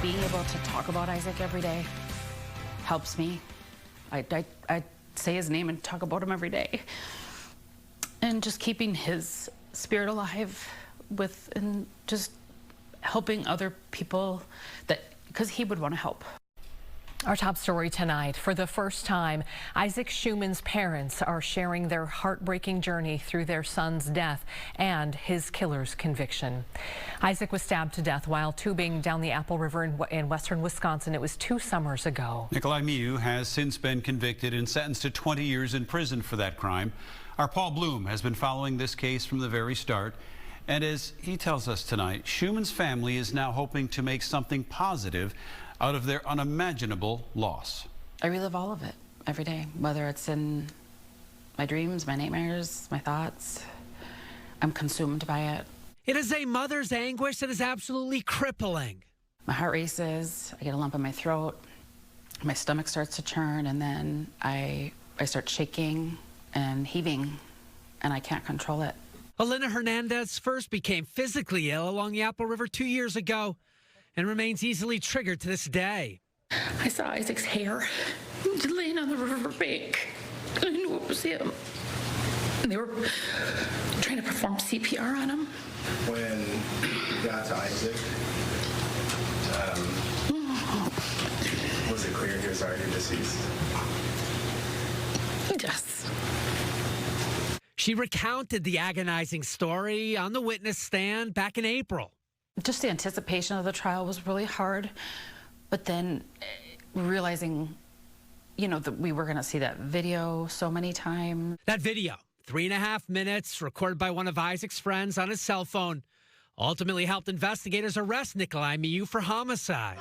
being able to talk about Isaac every day helps me. I say his name and talk about him every day. And just keeping his spirit alive and just helping other people because he would want to help. Our top story tonight, for the first time, Isaac Schuman's parents are sharing their heartbreaking journey through their son's death and his killer's conviction. Isaac was stabbed to death while tubing down the Apple River in western Wisconsin. It was 2 summers ago. Nikolai Miu has since been convicted and sentenced to 20 years in prison for that crime. Our Paul Blume has been following this case from the very start. And as he tells us tonight, Schuman's family is now hoping to make something positive out of their unimaginable loss. I relive all of it every day, whether it's in my dreams, my nightmares, my thoughts. I'm consumed by it. It is a mother's anguish that is absolutely crippling. My heart races, I get a lump in my throat, my stomach starts to churn, and then I start shaking and heaving, and I can't control it. Elena Hernandez first became physically ill along the Apple River 2 years ago and remains easily triggered to this day. I saw Isaac's hair laying on the riverbank. I knew it was him. And they were trying to perform CPR on him. When you got to Isaac, was it clear he was already deceased? Yes. She recounted the agonizing story on the witness stand back in April. Just the anticipation of the trial was really hard, but then realizing, that we were going to see that video so many times. That video, 3.5 minutes, recorded by one of Isaac's friends on his cell phone, ultimately helped investigators arrest Nikolai Miu for homicide.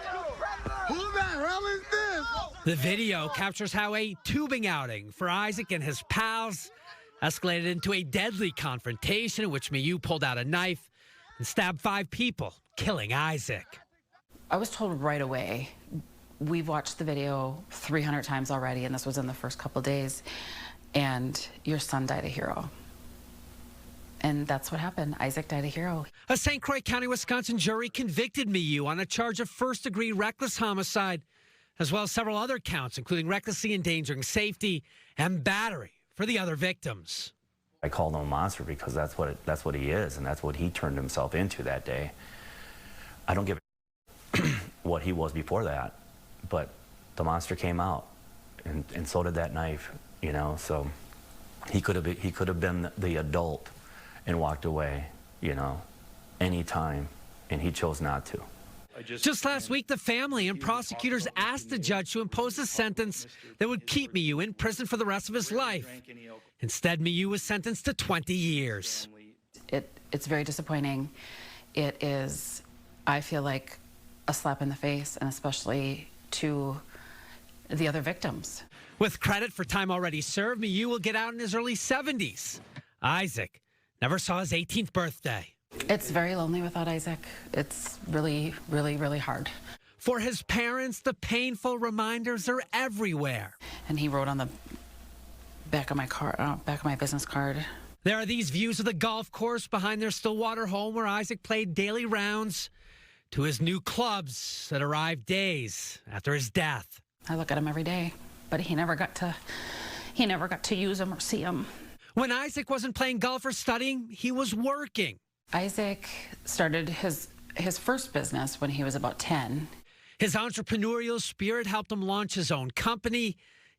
Who the hell is this? The video captures how a tubing outing for Isaac and his pals escalated into a deadly confrontation in which Miu pulled out a knife and stabbed 5 people, killing Isaac. I was told right away, we've watched the video 300 times already, and this was in the first couple days, and your son died a hero. And that's what happened. Isaac died a hero. A St. Croix County, Wisconsin jury convicted Miu on a charge of first-degree reckless homicide, as well as several other counts, including recklessly endangering safety and battery for the other victims. I called him a monster because that's what he is, and that's what he turned himself into that day. I don't give a what he was before that, but the monster came out, and so did that knife, So he could have been the adult and walked away, any time, and he chose not to. Just last week, the family and prosecutors asked the judge to impose a sentence that would keep Miu in prison for the rest of his life. Instead, Miu was sentenced to 20 years. It's very disappointing. It is, I feel like, a slap in the face, and especially to the other victims. With credit for time already served, Miu will get out in his early 70s. Isaac never saw his 18th birthday. It's very lonely without Isaac. It's really, really, really hard. For his parents, the painful reminders are everywhere. And he wrote on the back of my business card. There are these views of the golf course behind their Stillwater home where Isaac played daily rounds, to his new clubs that arrived days after his death. I look at him every day, but he never got to use them or see them. When Isaac wasn't playing golf or studying, he was working. Isaac started his first business when he was about 10. His entrepreneurial spirit helped him launch his own company,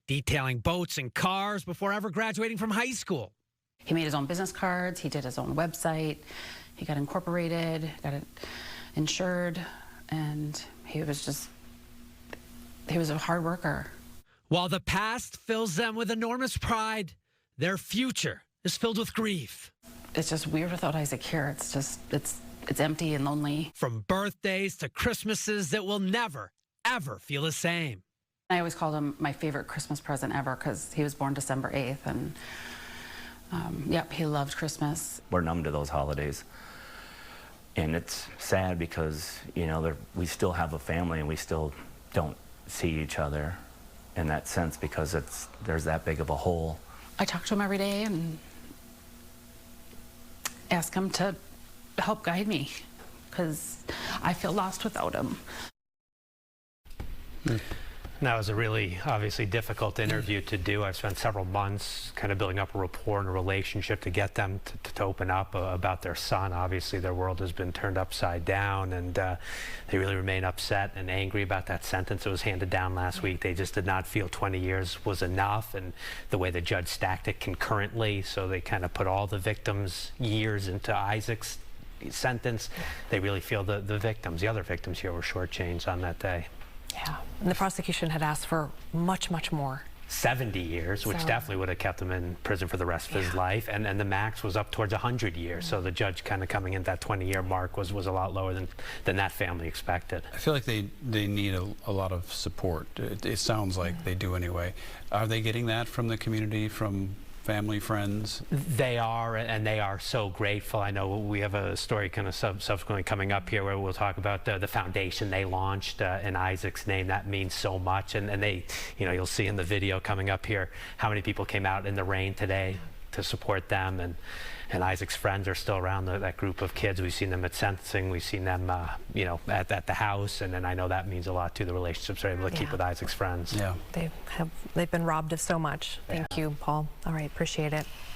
detailing boats and cars before ever graduating from high school. He made his own business cards. He did his own website. He got incorporated, got it insured, and he was a hard worker. While the past fills them with enormous pride, their future is filled with grief. It's just weird without Isaac here. It's empty and lonely. From birthdays to Christmases that will never, ever feel the same. I always called him my favorite Christmas present ever because he was born December 8th, and he loved Christmas. We're numb to those holidays. And it's sad because, we still have a family and we still don't see each other in that sense because there's that big of a hole. I talk to him every day and ask him to help guide me because I feel lost without him. That was a really, obviously, difficult interview to do. I've spent several months kind of building up a rapport and a relationship to get them to open up about their son. Obviously, their world has been turned upside down, and they really remain upset and angry about that sentence that was handed down last week. They just did not feel 20 years was enough, and the way the judge stacked it concurrently, so they kind of put all the victims' years into Isaac's sentence. They really feel the other victims here were shortchanged on that day. Yeah, and the prosecution had asked for much, much more. 70 years, which definitely would have kept him in prison for the rest of his life, and the max was up towards 100 years. So the judge kind of coming in that 20-year mark was a lot lower than that family expected. I feel like they need a lot of support. It sounds like they do anyway. Are they getting that from the community, from family, friends? They are, and they are so grateful. I know we have a story kind of subsequently coming up here where we'll talk about the foundation they launched in Isaac's name. That means so much, and they, you'll see in the video coming up here how many people came out in the rain today to support them, and Isaac's friends are still around that group of kids. We've seen them at sentencing. We've seen them, at the house, and then I know that means a lot to the relationships they're able to keep with Isaac's friends. Yeah, they've been robbed of so much. Thank you, Paul. All right, appreciate it.